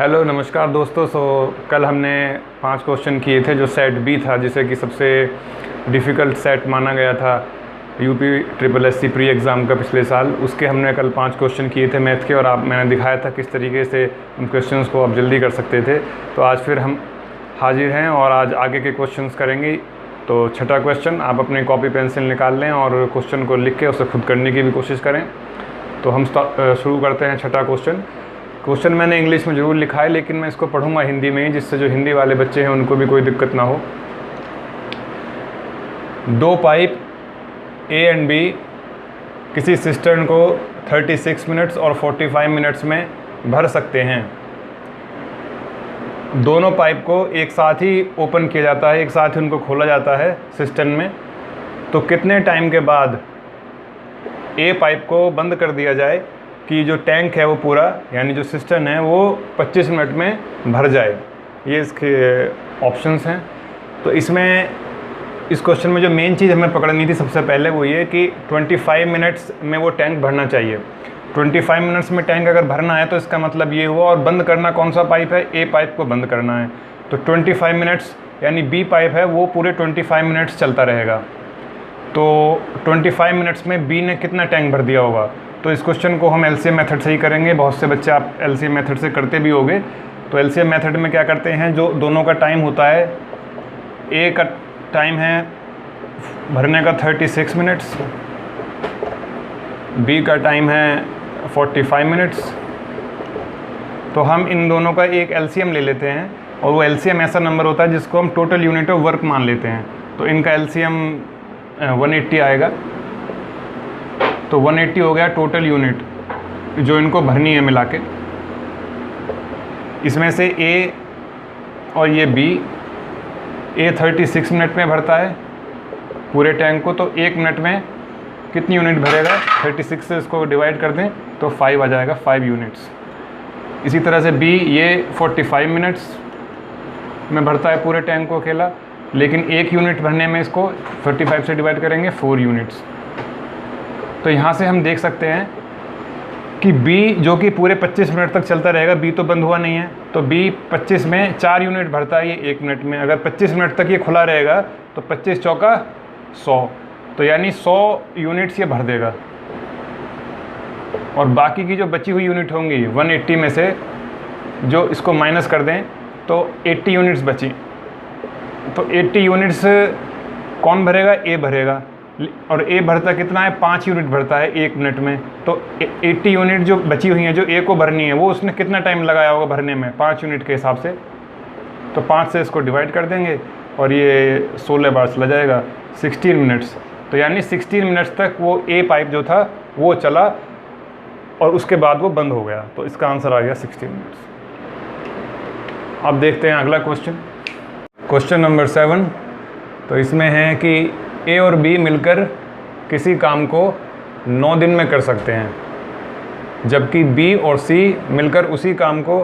Hello नमस्कार दोस्तों। कल हमने 5 क्वेश्चन किए थे जो सेट बी था, जिसे कि सबसे डिफ़िकल्ट सेट माना गया था UP triple S C pre exam का पिछले साल। उसके हमने कल 5 क्वेश्चन किए थे मैथ के, और मैंने दिखाया था किस तरीके से उन क्वेश्चंस को आप जल्दी कर सकते थे। तो आज फिर हम हाजिर हैं और आज आगे के क्वेश्चंस करेंगे। तो छठा क्वेश्चन, आप अपनी कॉपी पेंसिल निकाल लें और क्वेश्चन को लिख के उसे खुद करने की भी कोशिश करें। तो हम शुरू करते हैं छठा क्वेश्चन मैंने इंग्लिश में ज़रूर लिखा है, लेकिन मैं इसको पढ़ूंगा हिंदी में ही, जिससे जो हिंदी वाले बच्चे हैं उनको भी कोई दिक्कत ना हो। 2 पाइप ए एंड बी किसी सिस्टर्न को 36 मिनट्स और 45 मिनट्स में भर सकते हैं। दोनों पाइप को एक साथ ही ओपन किया जाता है, एक साथ ही उनको खोला जाता है सिस्टर्न में। तो कितने टाइम के बाद ए पाइप को बंद कर दिया जाए कि जो टैंक है वो पूरा, यानी जो सिस्टर्न है वो 25 मिनट में भर जाए। ये इसके ऑप्शंस हैं। तो इसमें इस क्वेश्चन में जो मेन चीज़ हमें पकड़नी थी सबसे पहले वो ये कि 25 मिनट्स में वो टैंक भरना चाहिए। 25 मिनट्स में टैंक अगर भरना है तो इसका मतलब ये हुआ, और बंद करना कौन सा पाइप है, ए पाइप को बंद करना है। तो 25 मिनट्स यानी बी पाइप है वो पूरे 25 मिनट्स चलता रहेगा। तो 25 मिनट्स में बी ने कितना टैंक भर दिया होगा। तो इस क्वेश्चन को हम एलसीएम मेथड से ही करेंगे। बहुत से बच्चे आप एलसीएम मेथड से करते भी होंगे। तो एलसीएम मेथड में क्या करते हैं, जो दोनों का टाइम होता है, ए का टाइम है भरने का 36 मिनट्स, बी का टाइम है 45 मिनट्स। तो हम इन दोनों का एक एलसीएम ले लेते हैं, और वो एलसीएम ऐसा नंबर होता है जिसको हम टोटल यूनिट ऑफ वर्क मान लेते हैं। तो इनका एलसीएम 180 आएगा। तो 180 हो गया टोटल यूनिट जो इनको भरनी है मिला के। इसमें से ए और ये बी, ए 36 मिनट में भरता है पूरे टैंक को, तो 1 मिनट में कितनी यूनिट भरेगा, 36 से इसको डिवाइड कर दें तो 5 आ जाएगा, 5 यूनिट्स। इसी तरह से बी, ये 45 मिनट्स में भरता है पूरे टैंक को अकेला, लेकिन 1 यूनिट भरने में इसको 45 से डिवाइड करेंगे, 4 यूनिट्स। तो यहाँ से हम देख सकते हैं कि B जो कि पूरे 25 मिनट तक चलता रहेगा, B तो बंद हुआ नहीं है, तो B 25 में 4 यूनिट भरता है ये 1 मिनट में। अगर 25 मिनट तक ये खुला रहेगा तो 25 चौका 100, तो यानी 100 यूनिट्स ये भर देगा। और बाकी की जो बची हुई यूनिट होंगी 180 में से जो इसको माइनस कर दें तो 80 यूनिट्स बची। तो 80 यूनिट्स कौन भरेगा, A भरेगा। और ए भरता कितना है, 5 यूनिट भरता है 1 मिनट में। तो 80 यूनिट जो बची हुई हैं जो ए को भरनी है, वो उसने कितना टाइम लगाया होगा भरने में, 5 यूनिट के हिसाब से। तो 5 से इसको डिवाइड कर देंगे और ये 16 बार चला जाएगा, 16 मिनट्स। तो यानी 16 मिनट्स तक वो ए पाइप जो था वो चला और उसके बाद वो बंद हो गया। तो इसका आंसर आ गया 16 मिनट्स। अब देखते हैं अगला क्वेश्चन नंबर 7। तो इसमें है कि ए और बी मिलकर किसी काम को 9 दिन में कर सकते हैं, जबकि बी और सी मिलकर उसी काम को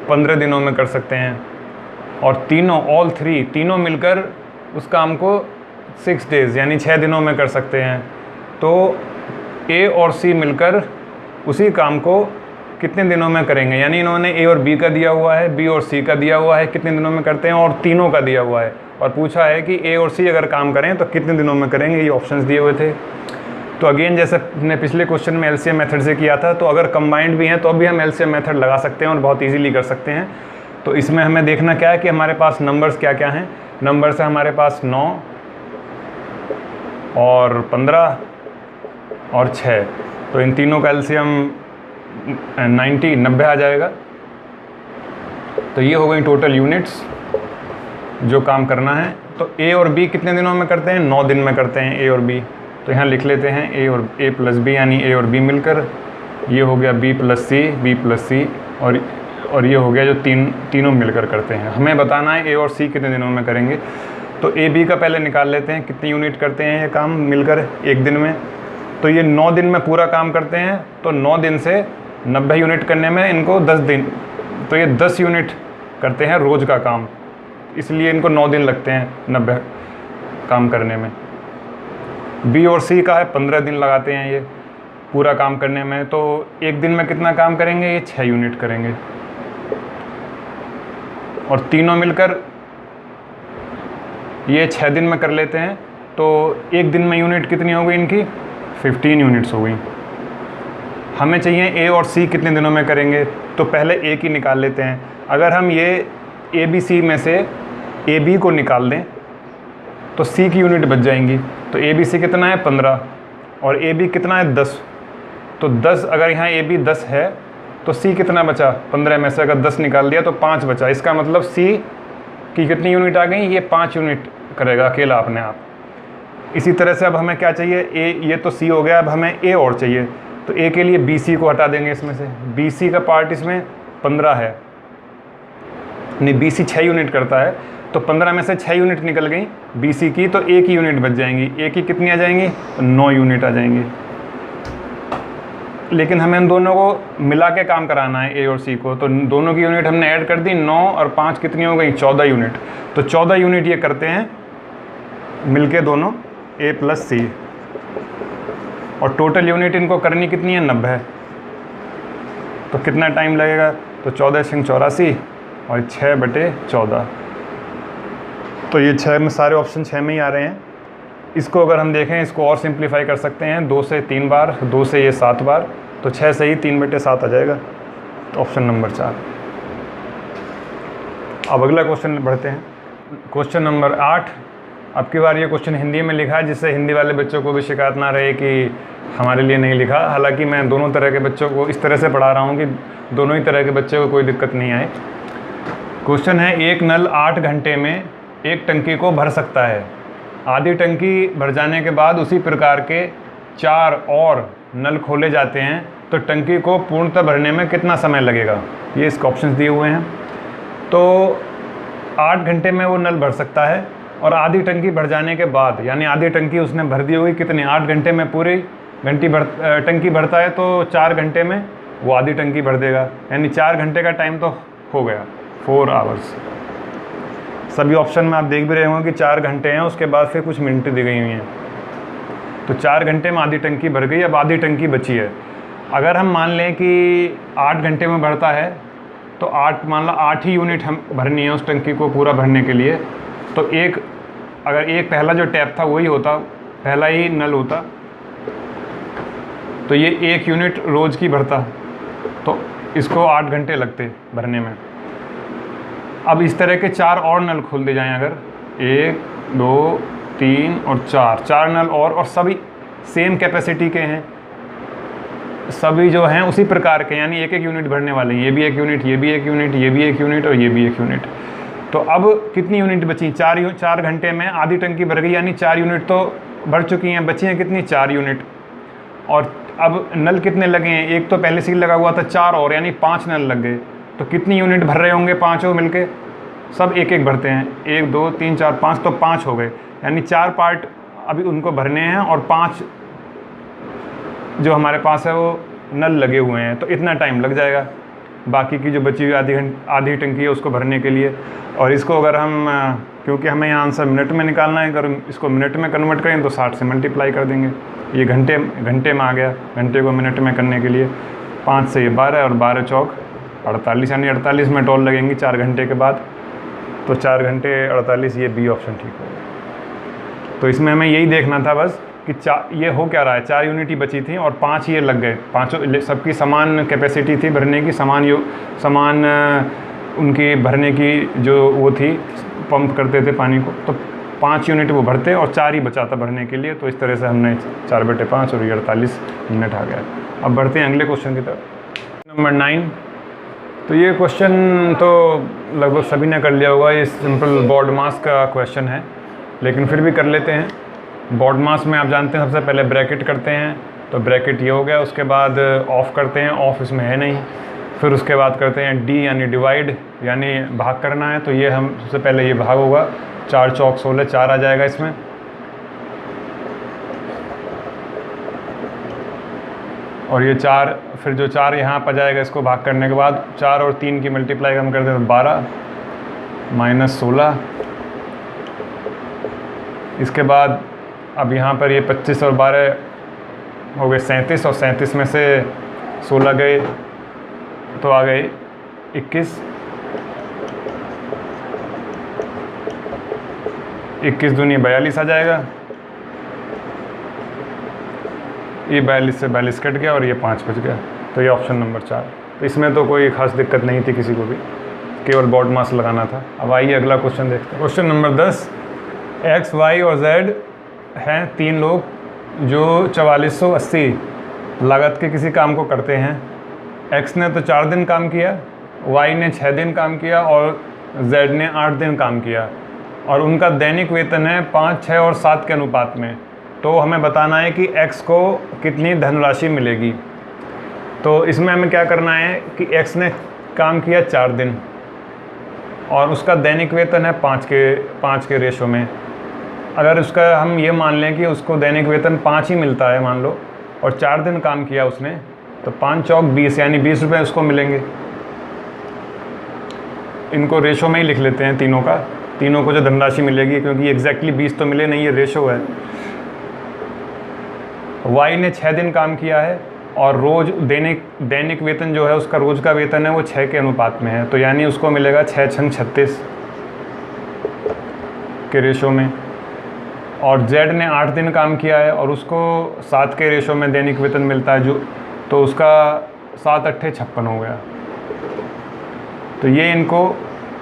15 दिनों में कर सकते हैं। और तीनों मिलकर उस काम को 6 डेज़ यानी 6 दिनों में कर सकते हैं। तो ए और सी मिलकर उसी काम को कितने दिनों में करेंगे, यानी इन्होंने ए और बी का दिया हुआ है, बी और सी का दिया हुआ है कितने दिनों में करते हैं, और तीनों का दिया हुआ है, और पूछा है कि ए और सी अगर काम करें तो कितने दिनों में करेंगे। ये ऑप्शंस दिए हुए थे। तो अगेन जैसे हमने पिछले क्वेश्चन में एलसीएम मेथड से किया था, तो अगर कंबाइंड भी हैं तो भी हम एलसीएम मेथड लगा सकते हैं और बहुत ईजीली कर सकते हैं। तो इसमें हमें देखना क्या है कि हमारे पास नंबर्स क्या क्या हैं। नंबर्स है हमारे पास 9 और 15 और 6। तो इन तीनों का एलसीएम 90 आ जाएगा। तो ये हो गई टोटल यूनिट्स जो काम करना है। तो ए और बी कितने दिनों में करते हैं, 9 दिन में करते हैं ए और बी। तो यहाँ लिख लेते हैं ए प्लस बी, यानी ए और बी मिलकर, ये हो गया बी प्लस सी, और ये हो गया जो तीनों मिलकर करते हैं। हमें बताना है ए और सी कितने दिनों में करेंगे। तो ए बी का पहले निकाल लेते हैं, कितनी यूनिट करते हैं ये काम मिलकर 1 दिन में। तो ये 9 दिन में पूरा काम करते हैं, तो 9 दिन से 90 यूनिट करने में इनको 10 दिन, तो ये 10 यूनिट करते हैं रोज़ का काम, इसलिए इनको 9 दिन लगते हैं 90 काम करने में। बी और सी का है 15 दिन लगाते हैं ये पूरा काम करने में। तो 1 दिन में कितना काम करेंगे, ये 6 यूनिट करेंगे। और तीनों मिलकर ये 6 दिन में कर लेते हैं, तो एक दिन में यूनिट कितनी हो गई इनकी? 15 यूनिट्स हो गई। हमें चाहिए ए और सी कितने दिनों में करेंगे, तो पहले ए की निकाल लेते हैं। अगर हम ये ए बी सी में से ए बी को निकाल दें तो सी की यूनिट बच जाएंगी। तो ए बी सी कितना है? 15, और ए बी कितना है? 10। तो 10, अगर यहाँ ए बी 10 है तो सी कितना बचा? 15 में से अगर 10 निकाल दिया तो 5 बचा। इसका मतलब सी की कितनी यूनिट आ गई? ये 5 यूनिट करेगा अकेला अपने आप। इसी तरह से अब हमें क्या चाहिए? ए, ये तो सी हो गया, अब हमें ए और चाहिए। तो ए के लिए बी सी को हटा देंगे इसमें से। बी सी का पार्ट इसमें 15 है, नहीं बी सी 6 यूनिट करता है, तो 15 में से 6 यूनिट निकल गई बी सी की, तो ए की यूनिट बच जाएंगी। ए की कितनी आ जाएंगी? 9 यूनिट आ जाएंगी। लेकिन हमें इन दोनों को मिला के काम कराना है, ए और सी को, तो दोनों की यूनिट हमने ऐड कर दी। 9 और 5 कितनी हो गई? 14 यूनिट। तो 14 यूनिट ये करते हैं मिलके दोनों, ए प्लस सी। और टोटल यूनिट इनको करनी कितनी है? 90। तो कितना टाइम लगेगा? तो 14 × 84 और 6/14। तो ये 6 में, सारे ऑप्शन 6 में ही आ रहे हैं। इसको अगर हम देखें, इसको और सिंप्लीफाई कर सकते हैं, 2 से 3 बार, 2 से ये 7 बार, तो 6 से ही 3/7 आ जाएगा। तो ऑप्शन नंबर 4। अब अगला क्वेश्चन बढ़ते हैं। Question number 8। अब की बार ये क्वेश्चन हिंदी में लिखा है, जिससे हिंदी वाले बच्चों को भी शिकायत ना रहे कि हमारे लिए नहीं लिखा। हालांकि मैं दोनों तरह के बच्चों को इस तरह से पढ़ा रहा हूँ कि दोनों ही तरह के बच्चों को कोई दिक्कत नहीं आए। क्वेश्चन है, एक नल 8 घंटे में एक टंकी को भर सकता है। आधी टंकी भर जाने के बाद उसी प्रकार के 4 और नल खोले जाते हैं, तो टंकी को पूर्णतः भरने में कितना समय लगेगा? ये इसके ऑप्शंस दिए हुए हैं। तो 8 घंटे में वो नल भर सकता है, और आधी टंकी भर जाने के बाद, यानी आधी टंकी उसने भर दी होगी कितनी? 8 घंटे में पूरी टंकी भरता है, तो 4 घंटे में वो आधी टंकी भर देगा, यानी 4 घंटे का टाइम तो हो गया, 4 आवर्स। सभी ऑप्शन में आप देख भी रहे होंगे कि 4 घंटे हैं, उसके बाद फिर कुछ मिनट दी गई हुई हैं। तो 4 घंटे में आधी टंकी भर गई, अब आधी टंकी बची है। अगर हम मान लें कि 8 घंटे में भरता है, तो 8 मान लो 8 ही यूनिट हम भरनी है उस टंकी को पूरा भरने के लिए। तो अगर एक पहला जो टैप था वही होता, पहला ही नल होता, तो ये 1 यूनिट रोज़ की भरता, तो इसको 8 घंटे लगते भरने में। अब इस तरह के 4 और नल खोल दे जाएं, अगर 1, 2, 3 और 4 नल और सभी सेम कैपेसिटी के हैं, सभी जो हैं उसी प्रकार के, यानी 1-1 यूनिट भरने वाले हैं। ये भी 1 यूनिट, ये भी 1 यूनिट, ये भी 1 यूनिट और ये भी 1 यूनिट। तो अब कितनी यूनिट बची? 4 घंटे में आधी टंकी भर गई, यानी 4 यूनिट तो भर चुकी हैं, बची हैं कितनी? 4 यूनिट। और अब नल कितने लगे हैं? एक तो पहले से ही लगा हुआ था, 4 और, यानी 5 नल लग गए। तो कितनी यूनिट भर रहे होंगे पाँचों मिलके? सब 1-1 भरते हैं, 1, 2, 3, 4, 5, तो 5 हो गए, यानी 4 पार्ट अभी उनको भरने हैं, और 5 जो हमारे पास है वो नल लगे हुए हैं। तो इतना टाइम लग जाएगा बाकी की जो बची हुई आधी टंकी है उसको भरने के लिए। और इसको अगर हम, क्योंकि हमें यहाँ आंसर मिनट में निकालना है, अगर इसको मिनट में कन्वर्ट करें तो 60 से मल्टीप्लाई कर देंगे। ये घंटे में आ गया, घंटे को मिनट में करने के लिए 5 से ये 12 और 12 चौक 48, यानी 48 मिनट और लगेंगी 4 घंटे के बाद। तो 4 घंटे 48, ये बी ऑप्शन ठीक होगा। तो इसमें हमें यही देखना था बस कि ये हो क्या रहा है, 4 यूनिट ही बची थी और 5 ये लग गए। पाँचों सबकी समान कैपेसिटी थी भरने की, समान उनकी भरने की जो वो थी, पंप करते थे पानी को, तो 5 यूनिट वो भरते और 4 ही बचाता भरने के लिए। तो इस तरह से हमने 4/5 और ये 48 मिनट आ गया। अब बढ़ते हैं अगले क्वेश्चन की तरफ। नंबर 9। तो ये क्वेश्चन तो लगभग सभी ने कर लिया होगा, ये सिंपल बॉड मास का क्वेश्चन है, लेकिन फिर भी कर लेते हैं। बॉड मास में आप जानते हैं सबसे पहले ब्रैकेट करते हैं, तो ब्रैकेट ये हो गया, उसके बाद ऑफ करते हैं, ऑफ इसमें है नहीं, फिर उसके बाद करते हैं डी यानी डिवाइड, यानी भाग करना है। तो ये हम सबसे पहले ये भाग होगा, 4 चौक 16, 4 आ जाएगा इसमें। और ये 4, फिर जो 4 यहाँ पर जाएगा इसको भाग करने के बाद, 4 और 3 की मल्टीप्लाई हम करते हैं 12 माइनस 16। इसके बाद अब यहाँ पर ये 25 और 12 हो गए 37, और 37 में से 16 गए तो आ गए 21, 21 दूनी 42 आ जाएगा, ये 42 से 42 कट गया और ये 5 बच गया। तो ये ऑप्शन नंबर 4। तो इसमें तो कोई ख़ास दिक्कत नहीं थी किसी को भी, केवल बॉड मास लगाना था। अब आइए अगला क्वेश्चन देखते हैं। क्वेश्चन नंबर 10, एक्स, वाई और जेड हैं 3 लोग जो 4480 लागत के किसी काम को करते हैं। एक्स ने तो 4 दिन काम किया, वाई ने 6 दिन काम किया और जेड ने 8 दिन काम किया, और उनका दैनिक वेतन है 5, 6 और 7 के अनुपात में। तो हमें बताना है कि एक्स को कितनी धनराशि मिलेगी। तो इसमें हमें क्या करना है कि एक्स ने काम किया 4 दिन और उसका दैनिक वेतन है 5 के रेशो में। अगर उसका हम ये मान लें कि उसको दैनिक वेतन 5 ही मिलता है मान लो, और 4 दिन काम किया उसने, तो 5 चौक 20 यानी 20 रुपये उसको मिलेंगे। इनको रेशो में ही लिख लेते हैं तीनों को जो धनराशि मिलेगी, क्योंकि एग्जैक्टली 20 तो मिले नहीं, ये रेशो है। वाई ने 6 दिन काम किया है और रोज़ दैनिक वेतन जो है उसका रोज़ का वेतन है वो 6 के अनुपात में है, तो यानी उसको मिलेगा 6 छंग 36 के रेशो में। और जेड ने 8 दिन काम किया है और उसको 7 के रेशो में दैनिक वेतन मिलता है, जो तो उसका 7 अट्ठे 56 हो गया। तो ये इनको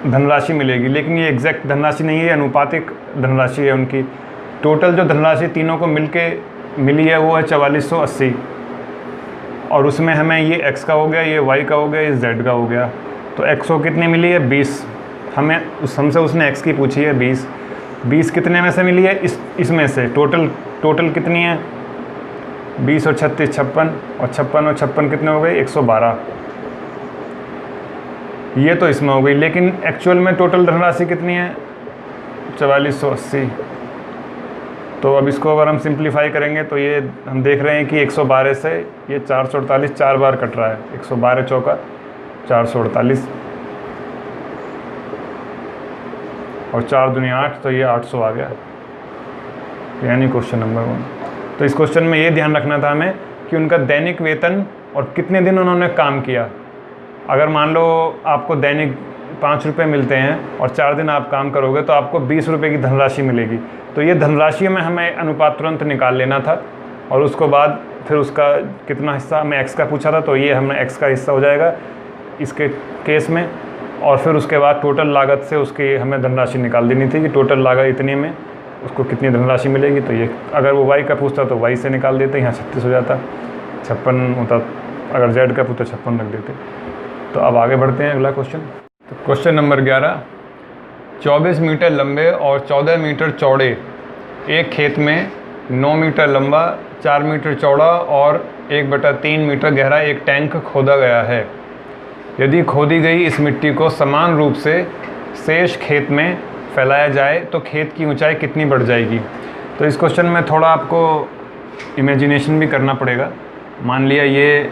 धनराशि मिलेगी, लेकिन ये एग्जैक्ट धनराशि नहीं है, अनुपातिक धनराशि है उनकी। टोटल जो धनराशि तीनों को मिली है वो है 4480, और उसमें हमें ये एक्स का हो गया, ये वाई का हो गया, ये जेड का हो गया। तो एक्स को कितनी मिली है 20, हमसे उसने एक्स की पूछी है 20 कितने में से मिली है, इसमें से टोटल कितनी है 20 और 36 56, और 56 और 56 कितने हो गए 112। ये तो इसमें हो गई, लेकिन एक्चुअल में टोटल धनराशि कितनी है 4480। तो अब इसको अगर हम सिंप्लीफाई करेंगे तो ये हम देख रहे हैं कि 112 से ये 448 4 बार कट रहा है, 112 चौका 448 और 4 दूनी 8, तो ये 800 आ गया, यानी क्वेश्चन नंबर 1। तो इस क्वेश्चन में ये ध्यान रखना था हमें कि उनका दैनिक वेतन और कितने दिन उन्होंने काम किया। अगर मान लो आपको दैनिक 5 रुपये मिलते हैं और 4 दिन आप काम करोगे तो आपको 20 रुपये की धनराशि मिलेगी। तो ये धनराशि में हमें अनुपात तुरंत निकाल लेना था, और उसको बाद फिर उसका कितना हिस्सा हमें एक्स का पूछा था, तो ये हमें एक्स का हिस्सा हो जाएगा इसके केस में। और फिर उसके बाद टोटल लागत से उसकी हमें धनराशि निकाल देनी थी कि टोटल लागत इतने में उसको कितनी धनराशि मिलेगी। तो ये अगर वो वाई का पूछता तो वाई से निकाल देते, यहाँ 36 हो जाता, 56 होता, अगर जेड का पूछता 56 रख देते। तो अब आगे बढ़ते हैं अगला क्वेश्चन। तो क्वेश्चन नंबर 11, 24 मीटर लंबे और 14 मीटर चौड़े एक खेत में 9 मीटर लंबा, 4 मीटर चौड़ा और 1/3 मीटर गहरा एक टैंक खोदा गया है। यदि खोदी गई इस मिट्टी को समान रूप से शेष खेत में फैलाया जाए तो खेत की ऊंचाई कितनी बढ़ जाएगी। तो इस क्वेश्चन में थोड़ा आपको इमेजिनेशन भी करना पड़ेगा। मान लिया ये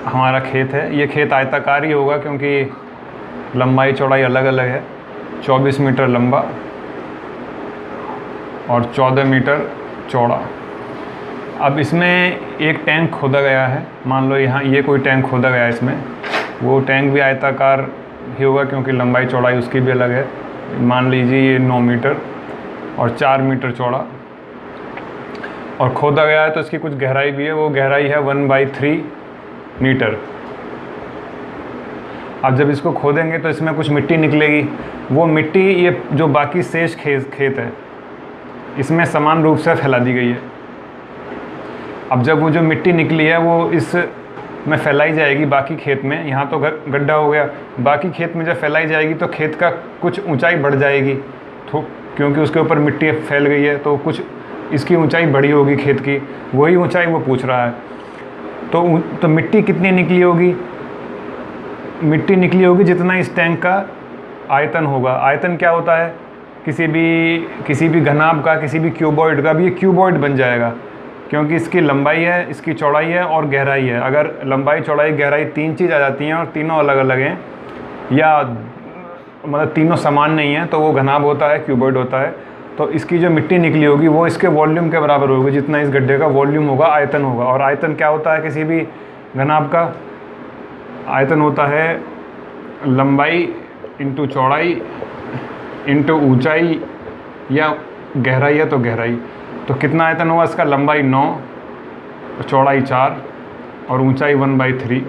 हमारा खेत है, ये खेत आयताकार ही होगा क्योंकि लंबाई चौड़ाई अलग अलग है। 24 मीटर लंबा और 14 मीटर चौड़ा। अब इसमें एक टैंक खोदा गया है, मान लो यहाँ ये कोई टैंक खोदा गया है, इसमें वो टैंक भी आयताकार ही होगा क्योंकि लंबाई चौड़ाई उसकी भी अलग है। मान लीजिए ये 9 मीटर और 4 मीटर चौड़ा, और खोदा गया है तो इसकी कुछ गहराई भी है, वो गहराई है 1/3 मीटर। अब जब इसको खोदेंगे तो इसमें कुछ मिट्टी निकलेगी, वो मिट्टी ये जो बाकी शेष खेत है इसमें समान रूप से फैला दी गई है। अब जब वो जो मिट्टी निकली है वो इस में फैलाई जाएगी बाकी खेत में, यहाँ तो गड्ढा हो गया, बाकी खेत में जब फैलाई जाएगी तो खेत का कुछ ऊंचाई बढ़ जाएगी, तो क्योंकि उसके ऊपर मिट्टी फैल गई है तो कुछ इसकी ऊंचाई बड़ी होगी खेत की, वही ऊंचाई वो पूछ रहा है। तो मिट्टी कितनी निकली होगी, मिट्टी निकली होगी जितना इस टैंक का आयतन होगा। आयतन क्या होता है, किसी भी घनाभ का, किसी भी क्यूबॉइड का भी ये क्यूबॉइड बन जाएगा, क्योंकि इसकी लंबाई है, इसकी चौड़ाई है और गहराई है। अगर लंबाई चौड़ाई गहराई 3 चीज़ आ जाती हैं और तीनों अलग अलग हैं, या मतलब तीनों समान नहीं हैं, तो वो घनाभ होता है, क्यूबॉइड होता है। तो इसकी जो मिट्टी निकली होगी वो इसके वॉल्यूम के बराबर होगी, जितना इस गड्ढे का वॉल्यूम होगा, आयतन होगा। और आयतन क्या होता है किसी भी घनाभ का, आयतन होता है लंबाई इंटू चौड़ाई इंटू ऊंचाई या गहराई है तो गहराई। तो कितना आयतन हुआ इसका? लंबाई 9, चौड़ाई 4 और ऊंचाई 1/3।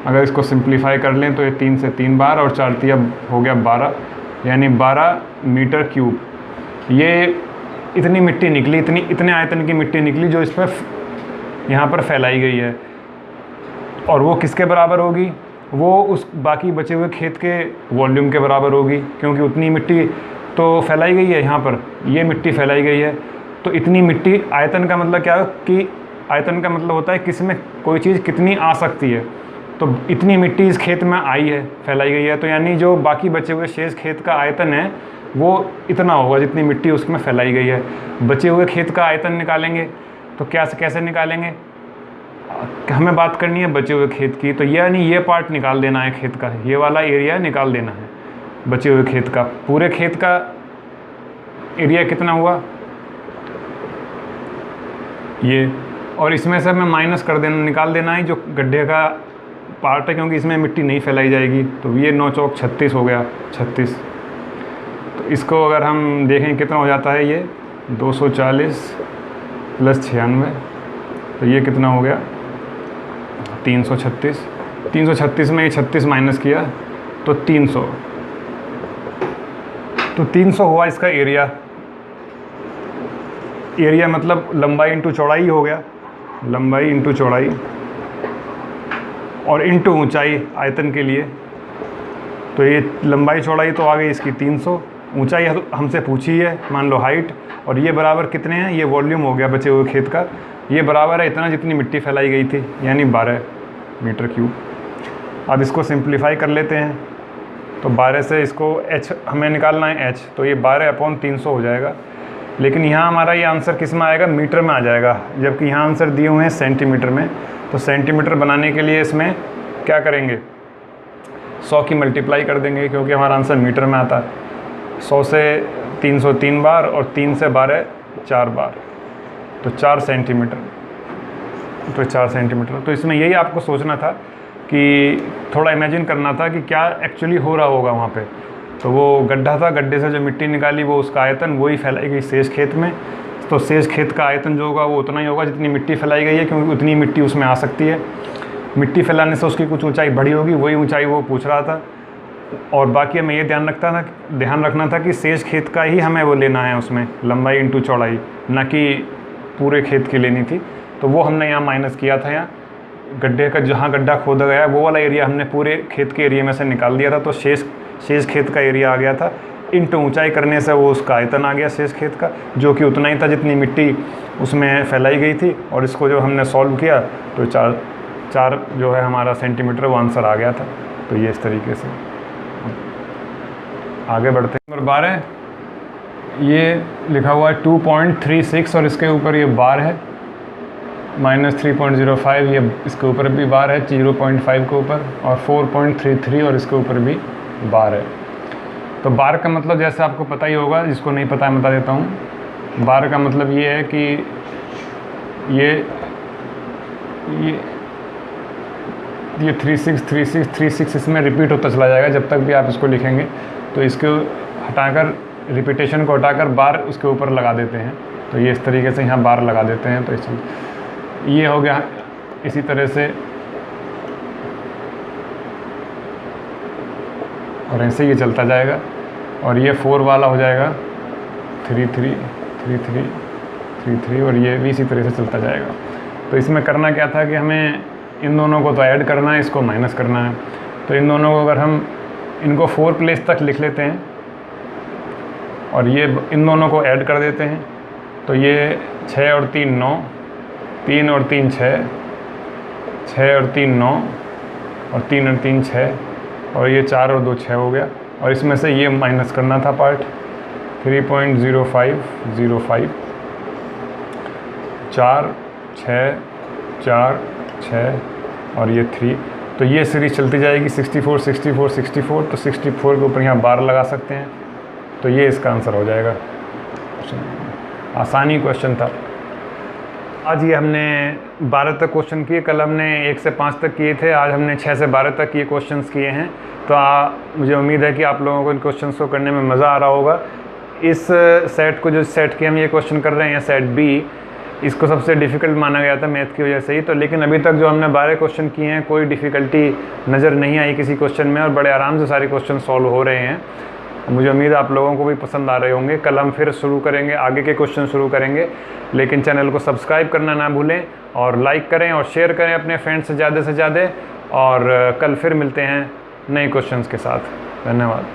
अगर इसको सिंप्लीफाई कर लें तो ये 3 से 3 बार और 4 तिया हो गया 12, यानी 12 मीटर क्यूब। ये इतनी मिट्टी निकली, इतने आयतन की मिट्टी निकली जो इस पर यहाँ पर फैलाई गई है। और वो किसके बराबर होगी? वो उस बाकी बचे हुए खेत के वॉल्यूम के बराबर होगी, क्योंकि उतनी मिट्टी तो फैलाई गई है। यहाँ पर ये मिट्टी फैलाई गई है, तो इतनी मिट्टी, आयतन का मतलब क्या है कि आयतन का मतलब होता है किसी में कोई चीज़ कितनी आ सकती है। तो इतनी मिट्टी इस खेत में आई है, फैलाई गई है, तो यानी जो बाकी बचे हुए शेष खेत का आयतन है वो इतना होगा जितनी मिट्टी उसमें फैलाई गई है। बचे हुए खेत का आयतन निकालेंगे तो कैसे निकालेंगे? हमें बात करनी है बचे हुए खेत की, तो यानी ये पार्ट निकाल देना है खेत का, ये वाला एरिया निकाल देना है बचे हुए खेत का। पूरे खेत का एरिया कितना हुआ ये, और इसमें से हमें माइनस कर देना, निकाल देना है जो गड्ढे का पार्ट है, क्योंकि इसमें मिट्टी नहीं फैलाई जाएगी। तो ये 9 चौक 36 हो गया, 36। तो इसको अगर हम देखें कितना हो जाता है, ये 240 + 96, तो ये कितना हो गया? 336। 336 में ये 36 माइनस किया तो 300। तो 300 हुआ इसका एरिया। एरिया मतलब लंबाई इंटू चौड़ाई हो गया, लंबाई इंटू चौड़ाई और इंटू ऊंचाई आयतन के लिए। तो ये लंबाई चौड़ाई तो आ गई इसकी 300, ऊंचाई हमसे पूछी है मान लो हाइट, और ये बराबर कितने हैं? ये वॉल्यूम हो गया बचे हुए खेत का, ये बराबर है इतना जितनी मिट्टी फैलाई गई थी, यानी 12 मीटर क्यूब। अब इसको सिंप्लीफाई कर लेते हैं, तो 12 से इसको h हमें निकालना है, h, तो ये 12/300 हो जाएगा। लेकिन यहाँ हमारा ये आंसर किस में आएगा? मीटर में आ जाएगा, जबकि यहाँ आंसर दिए हुए हैं सेंटीमीटर में। तो सेंटीमीटर बनाने के लिए इसमें क्या करेंगे? 100 की मल्टीप्लाई कर देंगे, क्योंकि हमारा आंसर मीटर में आता है। 100 से 300 3 बार और 3 से 12 4 बार, तो 4 सेंटीमीटर। तो 4 सेंटीमीटर। तो इसमें यही आपको सोचना था कि थोड़ा इमेजिन करना था कि क्या एक्चुअली हो रहा होगा वहाँ पे। तो वो गड्ढा था, गड्ढे से जो मिट्टी निकाली वो उसका आयतन वही फैलाई गई शेष खेत में। तो शेष खेत का आयतन जो होगा वो उतना ही होगा जितनी मिट्टी फैलाई गई है, क्योंकि उतनी मिट्टी उसमें आ सकती है। मिट्टी फैलाने से उसकी कुछ ऊंचाई बढ़ी होगी, वही ऊंचाई वो पूछ रहा था। और बाकी हमें ये ध्यान रखना था कि शेष खेत का ही हमें वो लेना है, उसमें लंबाई इंटू चौड़ाई, ना कि पूरे खेत की लेनी थी। तो वो हमने यहाँ माइनस किया था। यहाँ गड्ढे का जहाँ गड्ढा खोदा गया है वो वाला एरिया हमने पूरे खेत के एरिया में से निकाल दिया था, तो शेष खेत का एरिया आ गया था। इंटू ऊंचाई करने से वो उसका आयतन आ गया शेष खेत का, जो कि उतना ही था जितनी मिट्टी उसमें फैलाई गई थी। और इसको जब हमने सॉल्व किया तो 4 जो है हमारा सेंटीमीटर वो आंसर आ गया था। तो ये इस तरीके से आगे बढ़ते हैं। नंबर 12 ये लिखा हुआ है 2.36 और इसके ऊपर ये बार है, -3.05, ये इसके ऊपर भी बार है 0.5 के ऊपर, और 4.33 और इसके ऊपर भी बार है। तो बार का मतलब जैसे आपको पता ही होगा, जिसको नहीं पता है बता देता हूँ। बार का मतलब ये है कि ये 36 इसमें रिपीट होता चला जाएगा जब तक भी आप इसको लिखेंगे। तो इसको हटाकर, रिपीटेशन को हटाकर बार उसके ऊपर लगा देते हैं। तो ये इस तरीके से यहाँ बार लगा देते हैं। तो इस ये हो गया। इसी तरह से और ऐसे ये चलता जाएगा, और ये 4 वाला हो जाएगा 3 3 3 3 3 3, और ये भी इसी तरह से चलता जाएगा। तो इसमें करना क्या था कि हमें इन दोनों को तो ऐड करना है, इसको माइनस करना है। तो इन दोनों को अगर हम इनको 4 प्लेस तक लिख लेते हैं और ये इन दोनों को ऐड कर देते हैं, तो ये 6 और 3 9, 3 और 3 6, 6 और 3 9, और 3 और 3 6, और ये 4 और 2 6 हो गया। और इसमें से ये माइनस करना था पार्ट 3.0505, 4 6 4 6 और ये 3। तो ये सीरीज चलती जाएगी 64 64 64। तो 64 के ऊपर यहाँ बार लगा सकते हैं। तो ये इसका आंसर हो जाएगा। आसानी क्वेश्चन था। आज ये हमने 12 तक क्वेश्चन किए, कल हमने 1 से 5 तक किए थे, आज हमने 6 से 12 तक ये क्वेश्चंस किए हैं। तो मुझे उम्मीद है कि आप लोगों को इन क्वेश्चंस को करने में मज़ा आ रहा होगा। इस सेट को, जो सेट के हम ये क्वेश्चन कर रहे हैं सेट बी, इसको सबसे डिफ़िकल्ट माना गया था मैथ की वजह से ही। तो लेकिन अभी तक जो हमने 12 क्वेश्चन किए हैं कोई डिफ़िकल्टी नज़र नहीं आई किसी क्वेश्चन में, और बड़े आराम से सारे क्वेश्चन सॉल्व हो रहे हैं। मुझे उम्मीद है आप लोगों को भी पसंद आ रहे होंगे। कल हम फिर शुरू करेंगे, आगे के क्वेश्चन शुरू करेंगे, लेकिन चैनल को सब्सक्राइब करना ना भूलें और लाइक करें और शेयर करें अपने फ्रेंड्स से ज़्यादा और कल फिर मिलते हैं नए क्वेश्चंस के साथ। धन्यवाद।